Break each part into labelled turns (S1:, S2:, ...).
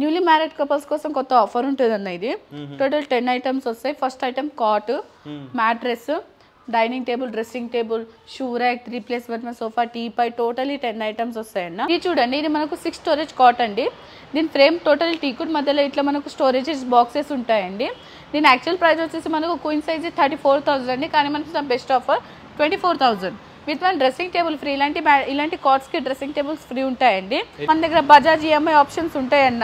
S1: Newly married couples కోసం కొత్త offer ఉంటుందన్న ఇది టోటల్ 10 ఐటమ్స్ వస్తాయి. First item cot, mattress, dining table, dressing table, shoe rack, 3+1 sofa, teapoy, totally 10 items వస్తాయన్న. ఇది చూడండి, ఇది మనకు 6 స్టోరేజ్ కాట్ అండి. దీని ఫ్రేమ్ టోటల్ టీకుడ్ మధ్యలో ఇట్లా మనకు స్టోరేజెస్ బాక్సెస్ ఉంటాయండి. దీని యాక్చువల్ ప్రైస్ వచ్చేసి మనకు క్వీన్ సైజ్ 34,000 అండి, కానీ మనకు best offer 24,000 with one dressing table free. ఇలాంటి కార్డ్స్ కి డ్రెస్సింగ్ టేబుల్స్ ఫ్రీ ఉంటాయండి. మన దగ్గర బజాజ్ ఈఎంఐ ఆప్షన్స్ ఉంటాయన్న.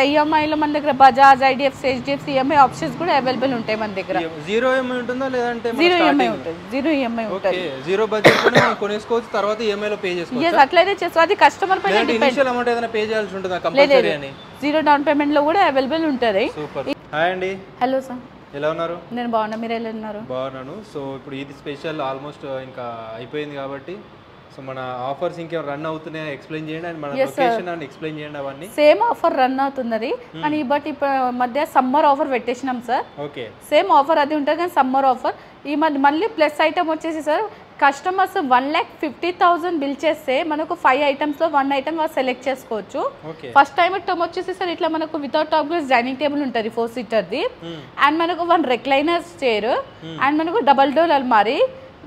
S1: ఈఎంఐలో మన దగ్గర Bajaj, IDFC, HDFC EMI options కూడా అవైలబుల్ ఉంటాయి మన దగ్గర.
S2: జీరో ఈఎంఐ ఉంటుందా లేదంటే
S1: జీరో ఈఎంఐ ఉంటుంది. జీరో ఈఎంఐ ఉంటుంది.
S2: జీరో బడ్జెట్ కూడా మనం కొనేసుకోవచ్చు, తర్వాత ఈఎంఐ లో పే చేసుకోవచ్చు.
S1: yes అట్లయితే చేస్తాం. అది కస్టమర్ పైన డిపెండ్.
S2: ఇనిషియల్ అమౌంట్ ఏదైనా పే చేయాల్సి ఉంటుందా కంపల్సరీ అని?
S1: జీరో డౌన్ పేమెంట్ లో కూడా అవైలబుల్ ఉంటుంది.
S2: సూపర్. హాయ్ అండి.
S1: హలో సార్,
S2: ఎలా ఉన్నారు?
S1: నేను బాగున్నా, మీరు ఎలా ఉన్నారు?
S2: బాగున్నాను. సో ఇప్పుడు ఇది స్పెషల్ ఆల్మోస్ట్ ఇంకా అయిపోయింది కాబట్టి సో మన ఆఫర్స్ ఇంకా రన్ అవుతున్నాయి, ఎక్స్ప్లెయిన్ చేయండి అండ్ మన లొకేషన్ అండ్ ఎక్స్ప్లెయిన్ చేయండి అవన్నీ.
S1: సేమ్ ఆఫర్ రన్ అవుతున్నది కానీ బట్ ఇప్పుడు మధ్య సమ్మర్ ఆఫర్ పెట్టేసినాం సార్.
S2: ఓకే,
S1: సేమ్ ఆఫర్ అది ఉంటుంది కానీ సమ్మర్ ఆఫర్ ఈ మధ్య మళ్ళీ ప్లస్ ఐటమ్ వచ్చేసి సార్, కస్టమర్స్ 1,50,000 బిల్ చేస్తే మనకు 5 ఐటమ్స్ లో 1 ఐటమ్ సెలెక్ట్ చేసుకోవచ్చు. ఫస్ట్ టైం ఐటమ్ వచ్చేసి సార్ ఇట్లా మనకు without top glass dining table ఉంటుంది 4 సీటర్ది, అండ్ మనకు 1 రెక్లైనర్స్ చైర్, అండ్ మనకు డబల్ డోర్ అల్మారీ,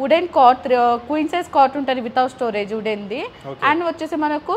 S1: wooden cot, queen size cot ఉంటుంది వితౌట్ స్టోరేజ్ వుడెన్ది, అండ్ వచ్చేసి మనకు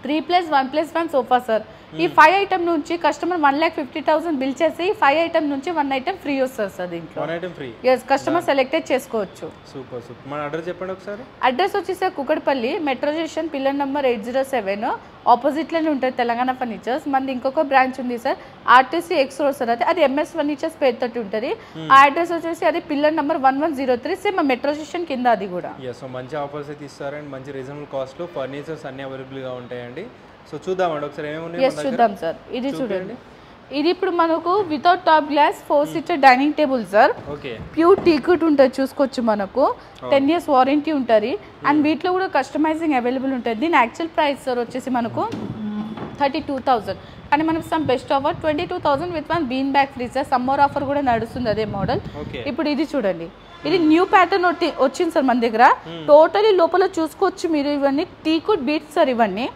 S1: 3+1+1 సోఫా సార్. ఈ 5 ఐటమ్ నుంచి కస్టమర్ 1,50,000 బిల్ చేసి 5 ఐటమ్ నుంచి 1 ఐటమ్ ఫ్రీ వస్తుంది సార్. దీంట్లో
S2: 1 item free.
S1: yes customer selected చేసుకోవచ్చు.
S2: Super super. మన అడ్రస్ చెప్పండి ఒకసారి.
S1: అడ్రస్ వచ్చేసి Kukatpally metro station pillar number 807 opposite లోనే ఉంటుంది తెలంగాణ ఫర్నిచర్స్. మనది ఇంకొక బ్రాంచ్ ఉంది sir RTC X road sir, అది ఎంఎస్ ఫర్నిచర్స్ పేరుతోటి ఉంటుంది. ఆ అడ్రస్ వచ్చేసి అది pillar number 1103 same metro station కింద అది కూడా.
S2: సో మంచి ఆఫర్స్ అయితే ఇస్తారు అండ్ మంచి రీజనబుల్ కాస్ట్ లో ఫర్నిచర్స్ అన్ని అవైలబుల్ గా ఉంటాయండి. సో చూద్దామండి ఒకసారి ఏమేమి
S1: చూద్దాం సార్. ఇది చూడండి, ఇది ఇప్పుడు మనకు without top glass 4 seater dining table sir. Pure టీకుడ్ ఉంటుంది, చూసుకోవచ్చు. మనకు 10 years వారంటీ ఉంటుంది అండ్ వీటిలో కూడా కస్టమైజింగ్ అవైలబుల్ ఉంటుంది. దీని యాక్చువల్ ప్రైస్ సార్ వచ్చేసి మనకు 32,000 కానీ మనకు some best offer 22,000 with 1 bean bag free sir. Summer offer కూడా నడుస్తుంది అదే మోడల్. ఇప్పుడు ఇది చూడండి, ఇది న్యూ ప్యాటర్న్ వచ్చింది సార్ మన దగ్గర. టోటలీ లోపల చూసుకోవచ్చు మీరు, ఇవన్నీ టీకుడ్ బీట్స్ సార్ ఇవన్నీ.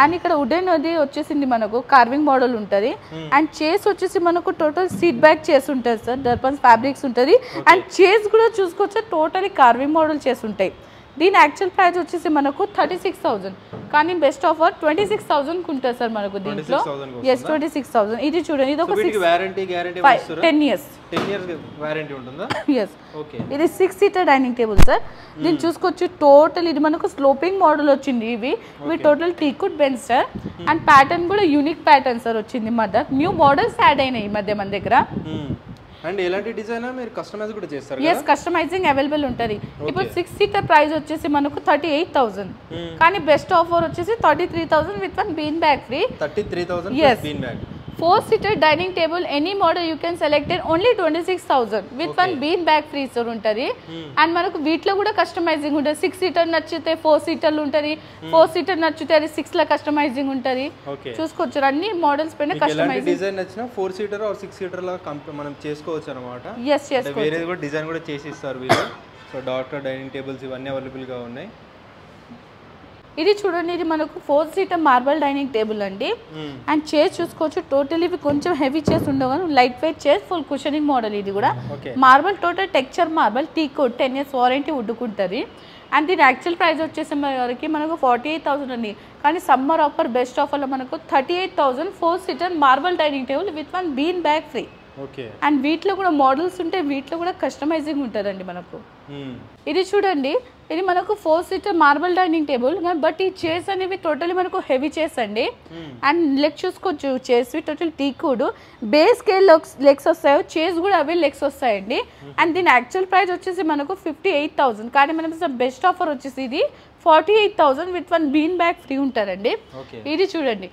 S1: అండ్ ఇక్కడ వుడెన్ అది వచ్చేసింది మనకు కార్వింగ్ మోడల్ ఉంటుంది. అండ్ చేస్ వచ్చేసి మనకు టోటల్ సీట్ బ్యాక్ చేసి ఉంటుంది సార్, దర్పన్స్ ఫ్యాబ్రిక్స్ ఉంటుంది. అండ్ చేస్ కూడా చూసుకోవచ్చు టోటలీ కార్వింగ్ మోడల్ చేసి ఉంటాయి. దీని యాక్చువల్ ప్రైస్ వచ్చేసి మనకు 36,000 కానీ బెస్ట్ ఆఫర్ 26,000 ఉంటుంది సార్ మనకు దీంట్లో. yes 26,000. ఇది చూడండి, ఇది ఒక 10 years
S2: వారంటీ ఉంటుందా?
S1: yes. ఇది 6 సీటర్ డైనింగ్ టేబుల్ సార్. దీన్ని చూసుకోవచ్చు టోటల్ ఇది మనకు స్లోపింగ్ మోడల్ వచ్చింది. ఇవి total టీకుడ్ bench sir. And pattern కూడా యూనిక్ ప్యాటర్న్ సార్ వచ్చింది. మధ్య న్యూ మోడల్స్ యాడ్ అయినాయి ఈ మధ్య మన దగ్గర.
S2: అండ్ ఎలాంటి డిజైన్ మీరు కస్టమైజ్ కూడా చేస్తారు కదా?
S1: yes కస్టమైజింగ్ అవైలబుల్ ఉంటుంది. ఇప్పుడు 6 సీటర్ ప్రైస్ వచ్చేసి మనకు 38,000 కానీ బెస్ట్ ఆఫర్ వచ్చేసి 33,000 with 1 bean bag free.
S2: 33,000 bean bag.
S1: 4 seater dining table any model you can selected only 26,000 with 1 bean bag free sir ఉంటుంది. అండ్ మనకు వీటిలో కూడా కస్టమైజింగ్ ఉంటుంది. 6 సీటర్ నచ్చితే 4 సీటర్లు ఉంటుంది, 4 సీటర్ నచ్చితే అది 6 లా కస్టమైజింగ్ ఉంటుంది. చూసుకోవచ్చు అన్ని మోడల్స్ పైన కస్టమైజింగ్.
S2: డిజైన్ నచ్చినా 4 సీటర్ ఆర్ 6 సీటర్ లా మనం చేసుకోవచ్చు అన్నమాట.
S1: yes చేసుకోవచ్చు.
S2: వేరేది కూడా డిజైన్ కూడా చేసి ఇస్తారు వీళ్ళు. సో డాక్టర్ డైనింగ్ టేబుల్స్ ఇవన్నీ అవైలబుల్ గా ఉన్నాయి.
S1: ఇది చూడండి, ఇది మనకు 4 సీటర్ మార్బల్ డైనింగ్ టేబుల్ అండి. అండ్ చైర్స్ చూసుకోవచ్చు టోటల్ ఇవి కొంచెం హెవీ చైర్స్ ఉండవు, light weight chairs, full cushioning model. ఇది కూడా marble total texture marble, teakwood 10 years warranty ఉడ్డుకుంటుంది. అండ్ దీని యాక్చువల్ ప్రైస్ వచ్చేసి వరకు మనకు 48,000 అండి కానీ సమ్మర్ ఆఫర్ బెస్ట్ ఆఫర్లో మనకు 38,000 4 seater marble dining table with 1 bean bag free. And వీటిలో కూడా మోడల్స్ ఉంటాయి, వీటిలో కూడా కస్టమైజింగ్ ఉంటుందండి మనకు. ఇది చూడండి, ఇది మనకు 4 seater marble dining table but ఈ చైర్స్ అనేవి టోటలీ మనకు హెవీ చైర్స్ అండి. అండ్ లెగ్స్ చూసుకోవచ్చు, చైర్స్ టోటల్ టీకుడ్ బేస్ కే లెగ్స్ వస్తాయో చైర్స్ కూడా అవే లెగ్స్ వస్తాయండి. అండ్ దీని యాక్చువల్ ప్రైస్ వచ్చేసి మనకు 58,000 కానీ మనకు బెస్ట్ ఆఫర్ వచ్చేసి ఇది 48,000 విత్ 1 బీన్ బ్యాగ్ ఫ్రీ ఉంటారండి. ఇది చూడండి,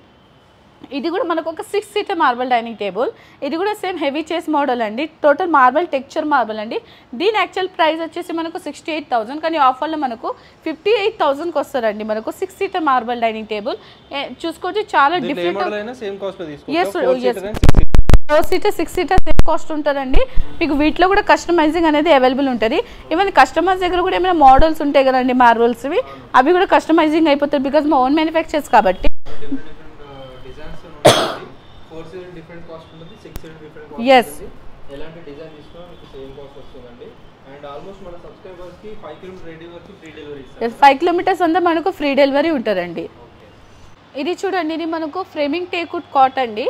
S1: ఇది కూడా మనకు ఒక 6 సీటర్ మార్బల్ డైనింగ్ టేబుల్. ఇది కూడా సేమ్ హెవీ చేస్ మోడల్ అండి, టోటల్ మార్బల్ టెక్చర్ మార్బల్ అండి. దీని యాక్చువల్ ప్రైస్ వచ్చేసి మనకు 68,000 కానీ ఆఫర్లో మనకు 58,000కి వస్తారండి మనకు 6 సీటర్ మార్బల్ డైనింగ్ టేబుల్. చూసుకోవచ్చు చాలా different. 4 seater 6 seater same cost ఉంటుందండి మీకు. వీటిలో కూడా కస్టమైజింగ్ అనేది అవైలబుల్ ఉంటుంది. ఈవెన్ కస్టమర్స్ దగ్గర కూడా ఏమైనా మోడల్స్ ఉంటాయి కదండి మార్బల్స్వి, అవి కూడా కస్టమైజింగ్ అయిపోతాయి బికాజ్ మా ఓన్ మ్యానుఫ్యాక్చర్స్ కాబట్టి.
S2: డిజైన్స్ ఉంటాయి. 4 సీటర్ డిఫరెంట్ కాస్ట్ ఉంటుంది, 6 సీటర్ డిఫరెంట్ కాస్ట్ ఉంటుంది. ఎలాంటి డిజైన్ తీసుకున్నా మీకు సేమ్ కాస్ట్ వస్తుందండి. అండ్ ఆల్మోస్ట్ మన సబ్స్క్రైబర్స్ కి 5 కిలోమీటర్ రేడియస్ వరకు ఫ్రీ డెలివరీ ఇస్తారు.
S1: 5 కిలోమీటర్స్ అంతా మనకు ఫ్రీ డెలివరీ ఉంటుందండి. ఇది చూడండి, ఇది మనకు ఫ్రేమింగ్ టేక్వుడ్ కాట్ అండి.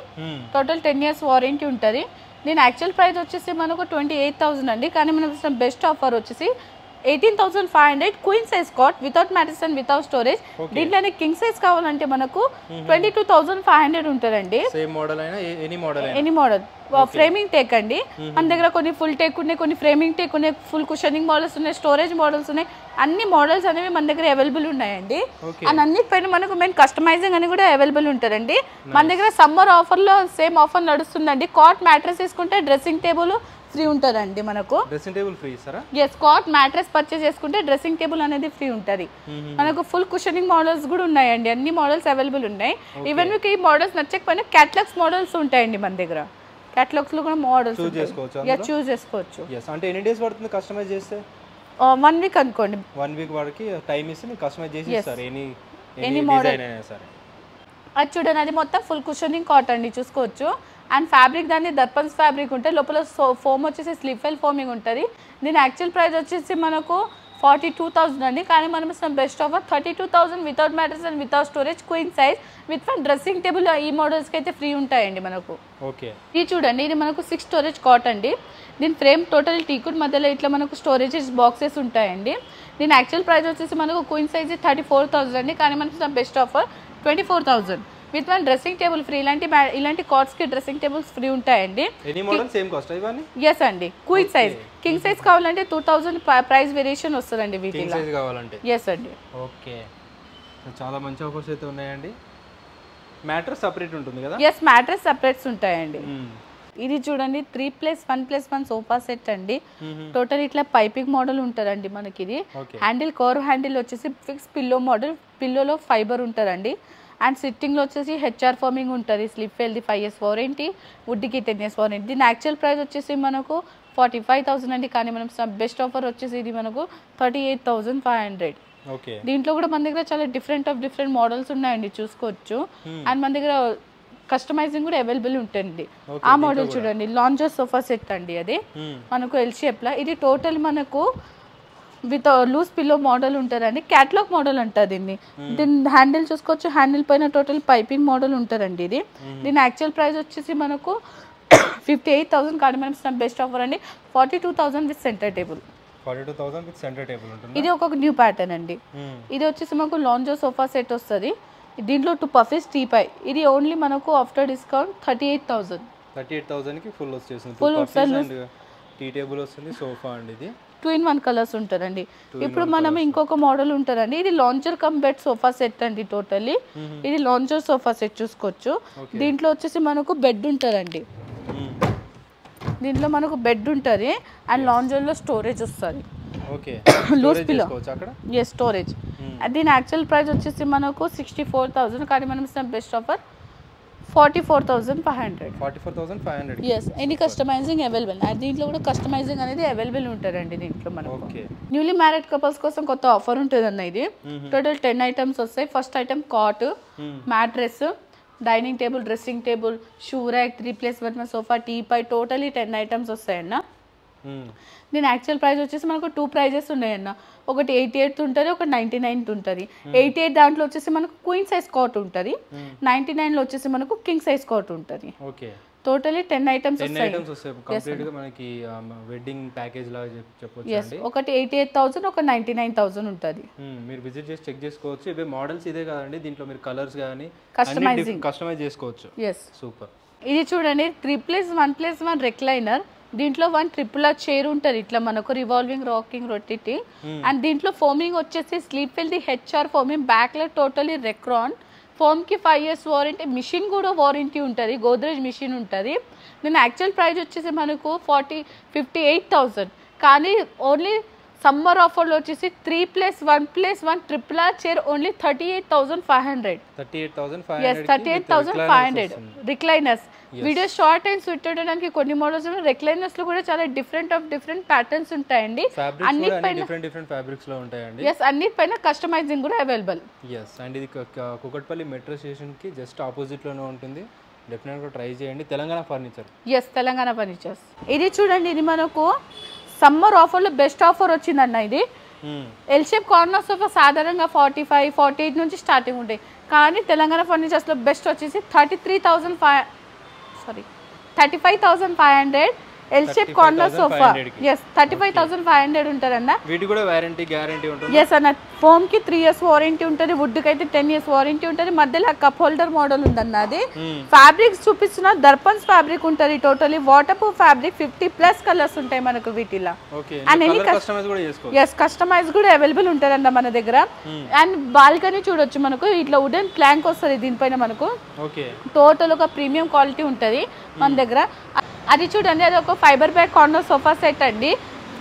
S1: టోటల్ 10 years వారంటీ ఉంటుంది. దీని యాక్చువల్ ప్రైస్ వచ్చేసి మనకు 28,000 అండి, కానీ మనకు బెస్ట్ ఆఫర్ వచ్చేసి 18,500 queen size cot without mattress and without storage. దీంట్లోనే కింగ్ సైజ్ కావాలంటే మనకు 22,500 ఉంటుందండి. ఎనీ మోడల్ ఫ్రేమింగ్ టేక్ అండి. మన దగ్గర కొన్ని ఫుల్ టేక్ ఉన్నాయి, కొన్ని ఫ్రేమింగ్ టేక్ ఉన్నాయి, ఫుల్ కుషనింగ్ మోడల్స్ ఉన్నాయి, స్టోరేజ్ మోడల్స్ ఉన్నాయి. అన్ని మోడల్స్ అనేవి మన దగ్గర అవైలబుల్ ఉన్నాయండి. అండ్ అన్నిటిపైన మనకు మెయిన్ కస్టమైజింగ్ అని కూడా అవైలబుల్ ఉంటుందండి. మన దగ్గర సమ్మర్ ఆఫర్లో సేమ్ ఆఫర్ నడుస్తుందండి. కాట్ మ్యాట్రెస్ తీసుకుంటే డ్రెస్సింగ్ టేబుల్ ఫ్రీ ఉంటుందండి మనకు.
S2: డ్రెస్సింగ్ టేబుల్ ఫ్రీ ఇస్తారా?
S1: ఎస్, కాట్ మ్యాట్రెస్ పర్చేస్ చేసుకుంటే డ్రెస్సింగ్ టేబుల్ అనేది ఫ్రీ ఉంటుంది. మనకు ఫుల్ కుషనింగ్ మోడల్స్ కూడా ఉన్నాయండి. అన్ని మోడల్స్ అవైలబుల్ ఉన్నాయి. ఈవెన్ మీకు ఈ మోడల్స్ నచ్చకపోయినా క్యాటలాగ్స్ మోడల్స్ ఉంటాయండి మన దగ్గర. క్యాటలాగ్స్ లో కూడా మోడల్స్ చూస్ చేసుకోవచ్చు.
S2: అంటే ఎన్ని డేస్ పడుతుంది కస్టమైజ్ చేస్తే?
S1: 1 week అనుకోండి.
S2: 1 week వరకు టైం ఇస్తే మీకు కస్టమైజ్ చేసి ఇస్తారు
S1: ఎనీ మోడల్ అయినా సరే. అది చూడండి, అది మొత్తం ఫుల్ కుషనింగ్ కాట్ అండి, చూసుకోవచ్చు. అండ్ ఫ్యాబ్రిక్ దాన్ని దర్పన్స్ ఫ్యాబ్రిక్ ఉంటుంది. లోపల ఫోమ్ వచ్చేసి స్లిప్ ఫెల్ ఫోమింగ్ ఉంటుంది. దీని యాక్చువల్ ప్రైస్ వచ్చేసి మనకు 42,000 అండి, కానీ మనం best offer 32,000 without mattress and without storage queen size with one dressing table. ఈ మోడల్స్కి అయితే ఫ్రీ ఉంటాయండి మనకు.
S2: ఓకే,
S1: ఇది చూడండి, ఇది మనకు 6 స్టోరేజ్ కాట్ అండి. దీని ఫ్రేమ్ టోటల్ టీకుడ్ మధ్యలో ఇట్లా మనకు స్టోరేజెస్ బాక్సెస్ ఉంటాయండి. దీని యాక్చువల్ ప్రైస్ వచ్చేసి మనకు క్వీన్ సైజ్ 34,000 అండి, కానీ మనకు best offer 24,000 with one dressing table free. ఇలాంటి కాట్స్ కి డ్రెస్సింగ్ టేబుల్స్ ఫ్రీ ఉంటాయండి. ఎస్ అండి. క్వీన్ సైజ్, కింగ్ సైజ్ కావాలంటే 2,000 ప్రైస్ వేరియేషన్ వస్తుందండి వీటిలో. ఎస్ అండి.
S2: ఓకే, చాలా మంచి ఆఫర్స్ అయితే ఉన్నాయండి. మ్యాట్రెస్ సెపరేట్ ఉంటుంది కదా?
S1: ఎస్, మ్యాట్రెస్ సెపరేట్స్ ఉంటాయండి. ఇది చూడండి, 3+1+1 సోఫా సెట్ అండి. టోటల్ ఇట్లా పైపింగ్ మోడల్ ఉంటుందండి మనకి. ఇది హ్యాండిల్ కర్వ్ హ్యాండిల్ వచ్చేసి ఫిక్స్ పిల్లో మోడల్. పిల్లోలో ఫైబర్ ఉంటుందండి. అండ్ సిట్టింగ్లో వచ్చేసి హెచ్ఆర్ ఫార్మింగ్ ఉంటుంది. స్లిప్ వెల్ది 5 years వారంటీ, వుడ్కి 10 years వారంటీ. దీని యాక్చువల్ ప్రైస్ వచ్చేసి మనకు 45,000 అండి, కానీ మనం బెస్ట్ ఆఫర్ వచ్చేసి ఇది మనకు 38,500. దీంట్లో కూడా మన దగ్గర చాలా డిఫరెంట్ మోడల్స్ ఉన్నాయండి, చూసుకోవచ్చు. అండ్ మన దగ్గర కస్టమైజింగ్ కూడా అవైలబుల్ ఉంటుంది. ఆ మోడల్ చూడండి, లాంజర్ సోఫా సెట్ అండి. అది మనకు ఎల్ షేప్లో. ఇది టోటల్ మనకు విత్ లూజ్ పిల్లో మోడల్ ఉంటుందండి. క్యాటలాగ్ మోడల్ అంటారు దీన్ని. దీని హ్యాండిల్ చూసుకోవచ్చు. హ్యాండిల్ పైన టోటల్ పైపింగ్ మోడల్ ఉంటుందండి ఇది. దీని యాక్చువల్ ప్రైస్ వచ్చేసి మనకు 58,000, కానీ మనం బెస్ట్ ఆఫర్ అండి 42,000 with centre table.
S2: 42,000 with centre table ఉంటుంది.
S1: ఇది ఒక న్యూ ప్యాటర్న్ అండి. ఇది వచ్చేసి మనకు లాంజర్ సోఫా సెట్ వస్తుంది. దీంట్లో 2 పఫీస్ టీపై. ఇది ఓన్లీ మనకు ఆఫ్టర్ డిస్కౌంట్ 38,000
S2: కి ఫుల్ వచ్చేసింది.
S1: ఫుల్
S2: టీ టేబుల్ వస్తుంది, సోఫా అండి. ఇది
S1: 2-in-1 కలర్స్ ఉంటుందండి. ఇప్పుడు మనం ఇంకొక మోడల్ ఉంటుందండి. ఇది launcher cum bed sofa set అండి. టోటల్లీ ఇది లాంచర్ సోఫా సెట్, చూసుకోవచ్చు. దీంట్లో వచ్చేసి మనకు బెడ్ ఉంటుందండి. దీంట్లో మనకు బెడ్ ఉంటుంది అండ్ లాంజర్లో స్టోరేజ్ వస్తుంది. Loose pillow, yes, storage. దీని యాక్చువల్ ప్రైస్ వచ్చేసి మనకు 64,000, కానీ మనం best offer 44,500. Yes, any customising available. దీంట్లో కూడా కస్టమైజింగ్ అనేది అవైలబుల్ ఉంటుందండి. దీంట్లో మనకు న్యూలీ మ్యారీడ్ కపుల్స్ కోసం కొత్త ఆఫర్ ఉంటుంది అన్న. ఇది టోటల్ 10 items వస్తాయి. First item cot, mattress, dining table, dressing table, shoe rack, 3+1 sofa, teapoy, totally 10 items వస్తాయన్న. దీని యాక్చువల్ ప్రైస్ వచ్చేసి మనకు 2 ప్రైజెస్ ఉన్నాయన్న. ఒకటి 88 ఉంటుంది, ఒకటి 99 ఉంటుంది. 88 దాంట్లో వచ్చేసి మనకు క్వీన్ సైజ్ కాట్ ఉంటుంది. 99లో వచ్చేసి మనకు కింగ్ సైజ్ కాట్ ఉంటుంది. టోటలీ 10 items వస్తాయి. ఒకటి 88,000, ఒక 99,000 ఉంటుంది.
S2: మీరు విజిట్ చేసి చెక్ చేసుకోవచ్చు. ఇవే మోడల్స్ ఇదే కాదండి, దీంట్లో మీరు కలర్స్ కానీ కస్టమైజ్ చేసుకోవచ్చు. సూపర్.
S1: ఇది చూడండి, 3+1+1 రెక్లైనర్. దీంట్లో 1 ట్రిపుల్ చైర్ ఉంటుంది. ఇట్లా మనకు రివాల్వింగ్ రాకింగ్ రొటేటింగ్. అండ్ దీంట్లో ఫోమింగ్ వచ్చేసి స్లీప్ వెల్ది హెచ్ఆర్ ఫోమింగ్. బ్యాక్ లో టోటలీ రెక్రాన్. ఫోమ్కి 5 years వారంటీ. మిషన్ కూడా వారంటీ ఉంటుంది, గోద్రేజ్ మిషన్ ఉంటుంది. దీని యాక్చువల్ ప్రైస్ వచ్చేసి మనకు 58,000, కానీ ఓన్లీ సమ్మర్ ఆఫర్లో వచ్చేసి 3+1+1 triple R chair only 38,500. 38,500 recliners. Video short and sweet చేయడానికి కొన్ని మోడల్స్ రిక్లైనర్స్ లో కూడా చాలా డిఫరెంట్ ప్యాటర్న్స్ ఉంటాయండి.
S2: అన్నిటిపైన డిఫరెంట్ ఫ్యాబ్రిక్స్ లో ఉంటాయండి.
S1: yes అన్నిటిపైన కస్టమైజింగ్ కూడా అవైలబుల్.
S2: yes అండ్ ఇది కుకట్పల్లి మెట్రో స్టేషన్ కి జస్ట్ ఆపోజిట్ లోనే ఉంటుంది. డెఫినెట్ గా ట్రై చేయండి. Telangana furniture.
S1: yes Telangana furnitures. ఇది చూడండి, ఇది మనకు సమ్మర్ ఆఫర్ లో బెస్ట్ ఆఫర్ వచ్చిందన్న. ఇది ఎల్ షేప్ కార్నర్ సోఫా సాధారణంగా 45, 48 నుంచి స్టార్టింగ్ ఉంటాయి. కానీ తెలంగాణ ఫర్నిచర్స్ లో బెస్ట్ వచ్చేసి 35,500 L shape corner sofa. yes 35,500 ఉంటదన్న.
S2: వీటి కూడా వారంటీ గ్యారంటీ ఉంటుంది.
S1: yes అన్న. ఫోమ్ కి 3 years వారంటీ ఉంటుంది, వుడ్ కి అయితే 10 years వారంటీ ఉంటుంది. మధ్యలో కప్ హోల్డర్ మోడల్ ఉందన్న. అది ఫ్యాబ్రిక్స్ చూపిస్తున్న దర్పన్స్ ఫ్యాబ్రిక్ ఉంటుంది. Totally water proof fabric. 50+ colours ఉంటాయి మనకు వీటిలో. కస్టమైజ్ కూడా అవైలబుల్ ఉంటుందన్న మన దగ్గర. అండ్ బాల్కనీ చూడొచ్చు, మనకు ఇట్లా వుడెన్ ప్లాంక్ వస్తుంది దీనిపైన. మనకు టోటల్ ఒక ప్రీమియం క్వాలిటీ ఉంటుంది మన దగ్గర. అది చూడండి, అది ఒక fibre bag corner sofa set అండి.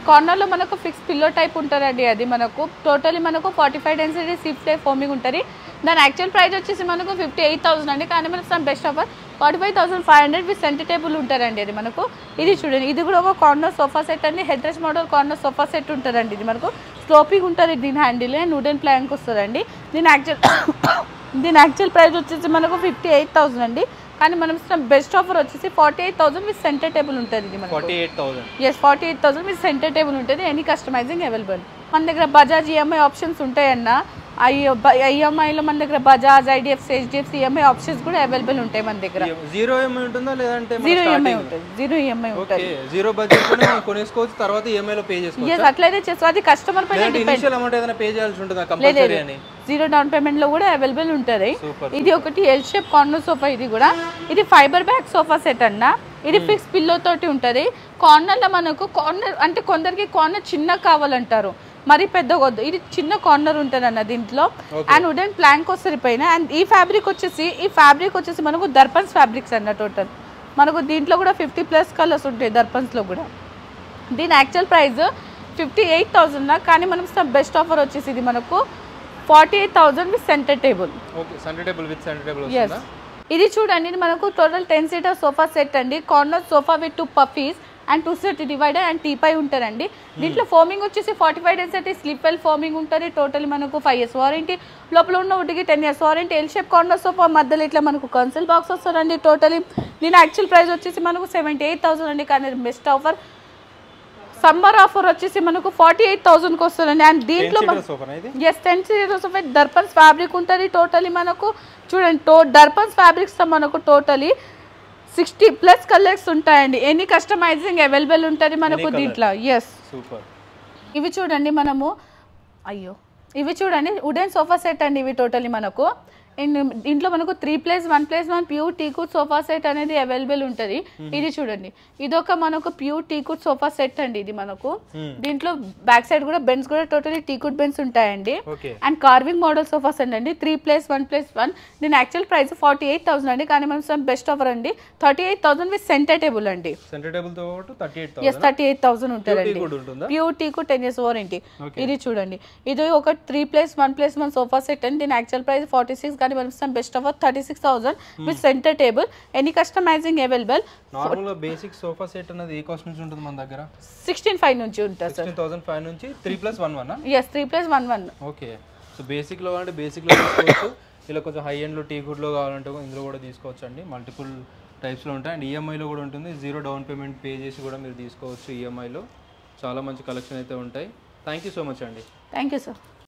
S1: కార్నర్లో మనకు ఫిక్స్ పిల్లో టైప్ ఉంటుందండి. అది మనకు టోటలీ మనకు 45 డెన్సిటీ సిఫ్ట్ టైప్ ఫోమింగ్ ఉంటుంది. దాని యాక్చువల్ ప్రైస్ వచ్చేసి మనకు 58,000 అండి. కానీ మనకు some best offer 45,500 with centre table ఉంటారండి. అది మనకు ఇది చూడండి, ఇది కూడా ఒక కార్నర్ సోఫా సెట్ అండి. Head rest model corner sofa set ఉంటుందండి. ఇది మనకు స్లోపింగ్ ఉంటుంది దీని హ్యాండిల్ అండ్ వుడెన్ ప్లాంక్ వస్తుందండి. దీని యాక్చువల్ ప్రైస్ వచ్చేసి మనకు 58,000 అండి. కానీ మనం బెస్ట్ ఆఫర్ వచ్చేసి 48,000 విత్ సెంటర్ టేబుల్ ఉంటుంది. ఇది మనకు 48,000 విత్ సెంటర్ టేబుల్ ఉంటుంది. Any customising available. మన దగ్గర బజాజ్ ఈఎంఐ ఆప్షన్స్ ఉంటాయన్న. ఈఎంఐలో మన దగ్గర Bajaj, IDFC, HDFC EMI options కూడా అవైలబుల్ ఉంటాయి మన దగ్గర.
S2: జీరో ఈఎంఐ ఉంటుందా లేదంటే
S1: జీరో ఈఎంఐ ఉంటుంది. జీరో ఈఎంఐ ఉంటుంది.
S2: జీరో బడ్జెట్ లో మనం కొనేసుకోవచ్చు, తర్వాత ఈఎంఐ లో పే చేసుకోవచ్చు.
S1: yes అట్లయితే చేస్తాం. అది కస్టమర్ పైన డిపెండ్.
S2: ఇనిషియల్ అమౌంట్ ఏదైనా పే చేయాల్సి ఉంటుందా కంపల్సరీ అని?
S1: జీరో డౌన్ పేమెంట్ లో కూడా అవైలబుల్ ఉంటుంది. ఇది ఒకటి ఎల్ షేప్ కార్నర్ సోఫా. ఇది కూడా ఇది ఫైబర్ బ్యాగ్ సోఫా సెట్ అన్న. ఇది ఫిక్స్ పిల్లో తోటి ఉంటుంది. కార్నర్ లో మనకు కార్నర్ అంటే కొందరికి కార్నర్ చిన్న కావాలంటారు, మరి పెద్దగా వద్దు. ఇది చిన్న కార్నర్ ఉంటుంది అన్న దీంట్లో. అండ్ వుడెన్ ప్లాంక్ వస్తుంది పైన. అండ్ ఈ ఫ్యాబ్రిక్ వచ్చేసి మనకు దర్పన్స్ ఫ్యాబ్రిక్స్ అన్న. టోటల్ మనకు దీంట్లో కూడా 50+ కలర్స్ ఉంటాయి దర్పన్స్ లో కూడా. దీని యాక్చువల్ ప్రైస్ 58,000. కానీ మనం బెస్ట్ ఆఫర్ వచ్చేసి ఇది మనకు 48,000 విత్ సెంటర్ టేబుల్. ఇది చూడండి, ఇది మనకు టోటల్ 10 సీటర్ సోఫా సెట్ అండి. Corner sofa with 2 puffies and 2 set divider and teapoy ఉంటారండి. దీంట్లో ఫోమింగ్ వచ్చేసి 45 డెన్సిటీ స్లిప్ వెల్ ఫోమింగ్ ఉంటుంది. టోటల్ మనకు 5 years వారంటీ. లోపల ఉన్న వుడ్కి 10 years warranty. L shape corner sofa మధ్యలో ఇట్లా మనకు కన్సల్ బాక్స్ వస్తుందండి. టోటలీ దీని యాక్చువల్ ప్రైస్ వచ్చేసి మనకు 78,000 అండి. కానీ బెస్ట్ ఆఫర్ సమ్మర్ ఆఫర్ వచ్చేసి మనకు 48,000కి వస్తుందండి. అండ్ దీంట్లో 10 సీటర్ సోఫా దర్పన్స్ ఫ్యాబ్రిక్ ఉంటుంది. టోటలీ మనకు చూడండి, దర్పన్స్ ఫ్యాబ్రిక్స్ మనకు టోటలీ 60+ కలర్స్ ఉంటాయండి. ఎనీ కస్టమైజింగ్ అవైలబుల్ ఉంటుంది మనకు దీంట్లో. yes ఇవి చూడండి, ఇవి చూడండి వుడెన్ సోఫా సెట్ అండి. ఇవి టోటలీ మనకు ఇంట్లో మనకు 3+1+1 ప్యూర్ టీకుడ్ సోఫా సెట్ అనేది అవైలబుల్ ఉంటుంది. ఇది చూడండి, ఇదొక మనకు ప్యూర్ టీకుడ్ సోఫా సెట్ అండి. ఇది మనకు దీంట్లో బ్యాక్ సైడ్ కూడా బెన్స్ కూడా టోటలీ టీకుడ్ బెన్స్ ఉంటాయండి. And carving model sofa set అండి. 3+1+1. దీని యాక్చువల్ ప్రైస్ 48,000 అండి. కానీ మనం బెస్ట్ ఆఫర్ అండి 38,000 విత్ సెంటర్ టేబుల్ అండి.
S2: సెంటర్ టేబుల్ తో పాటు
S1: 38,000 ఉంటుందండి. Pure టీకుడ్ 10 years warranty. ఇది చూడండి, ఇది ఒక 3+1+1 సోఫా సెట్ అండి. దీని యాక్చువల్ ప్రైస్ 46. కానీ మనం best offer 36,000 with centre table. Any customising available.
S2: Normal గా బేసిక్ సోఫా సెట్ అనేది ఏ కాస్ట్ నుంచి ఉంటుంది మన దగ్గర?
S1: 16,500 నుంచి ఉంటుంది సార్.
S2: 16,500 నుంచి 3+1+1.
S1: yes 3+1+1.
S2: ఓకే. సో బేసిక్ లో అంటే బేసిక్ లో తీసుకోవచ్చు. ఇలా కొంచెం హై ఎండ్ లో టీకుడ్ లో కావాలంటే ఇందులో కూడా తీసుకోవచ్చు అండి. మల్టిపుల్ టైప్స్ లో ఉంటాయి. అండ్ ఈఎంఐలో కూడా ఉంటుంది. జీరో డౌన్ పేమెంట్ పే చేసి కూడా మీరు తీసుకోవచ్చు ఈఎంఐలో. చాలా మంచి కలెక్షన్ అయితే ఉంటాయి. థ్యాంక్ యూ సో మచ్ అండి.
S1: Thank you sir.